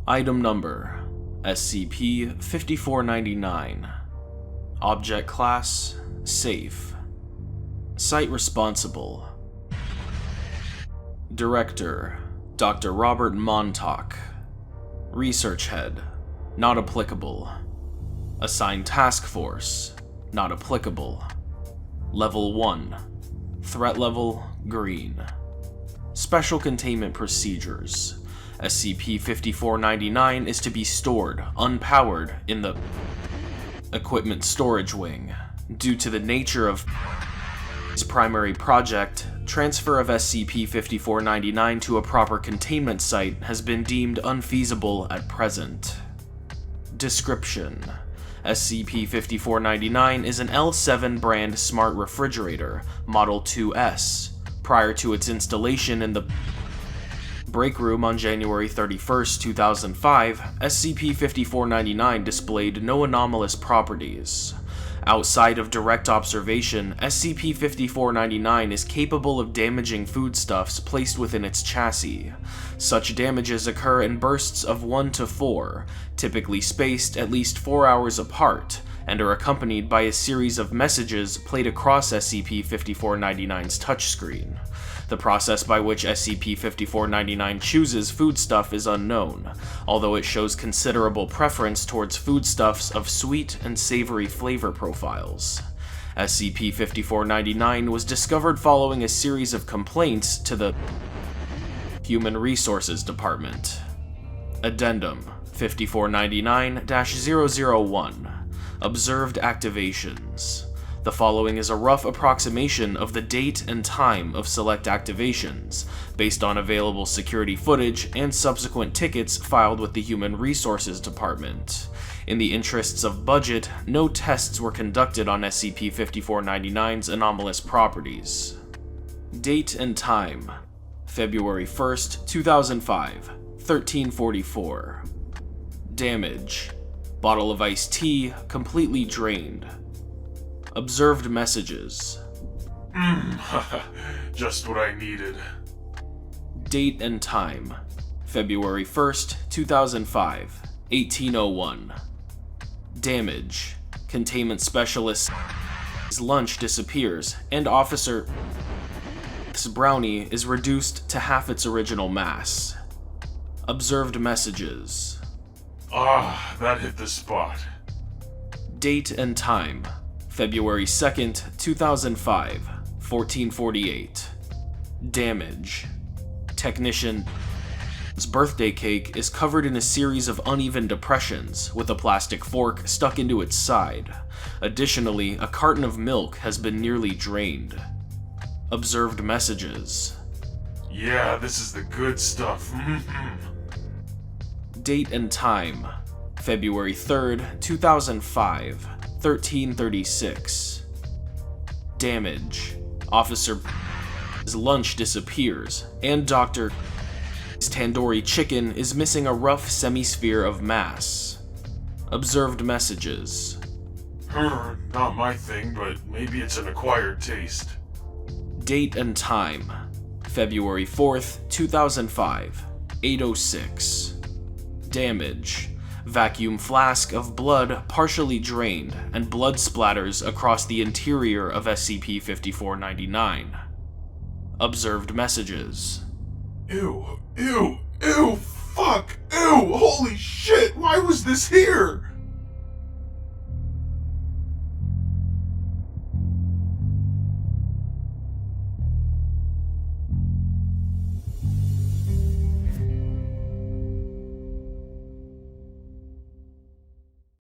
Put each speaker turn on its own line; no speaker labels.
Item Number: SCP-5499. Object Class: Safe. Site Responsible: Director: Dr. Robert Montauk. Research Head: Not applicable. Assigned Task Force: Not applicable. Level 1. Threat Level: Green. Special Containment Procedures: SCP-5499 is to be stored, unpowered, in the Equipment Storage Wing. Due to the nature of its primary project, transfer of SCP-5499 to a proper containment site has been deemed unfeasible at present. Description: SCP-5499 is an L7 brand smart refrigerator, Model 2S. Prior to its installation in the break room on January 31, 2005, SCP-5499 displayed no anomalous properties. Outside of direct observation, SCP-5499 is capable of damaging foodstuffs placed within its chassis. Such damages occur in bursts of 1 to 4, typically spaced at least 4 hours apart, and are accompanied by a series of messages played across SCP-5499's touchscreen. The process by which SCP-5499 chooses foodstuff is unknown, although it shows considerable preference towards foodstuffs of sweet and savory flavor profiles. SCP-5499 was discovered following a series of complaints to the Human Resources Department. Addendum 5499-001. Observed Activations. The following is a rough approximation of the date and time of select activations, based on available security footage and subsequent tickets filed with the Human Resources Department. In the interests of budget, no tests were conducted on SCP-5499's anomalous properties. Date and time: February 1st, 2005, 1344. Damage: bottle of iced tea, completely drained. Observed messages:
Just what I needed.
Date and time: February 1st, 2005, 1801. Damage: Containment Specialist's lunch disappears, and Officer's brownie is reduced to half its original mass. Observed messages:
That hit the spot.
Date and time: February 2nd, 2005, 1448. Damage: Technician's birthday cake is covered in a series of uneven depressions, with a plastic fork stuck into its side. Additionally, a carton of milk has been nearly drained. Observed messages:
Yeah, this is the good stuff.
Date and time: February 3rd, 2005, 1336. Damage: Officer's lunch disappears, and Dr.'s tandoori chicken is missing a rough semi-sphere of mass. Observed messages:
Not my thing, but maybe it's an acquired taste.
Date and time: February 4th, 2005, 806. Damage: Vacuum flask of blood partially drained, and blood splatters across the interior of SCP-5499. Observed messages:
Ew, fuck, holy shit, why was this here?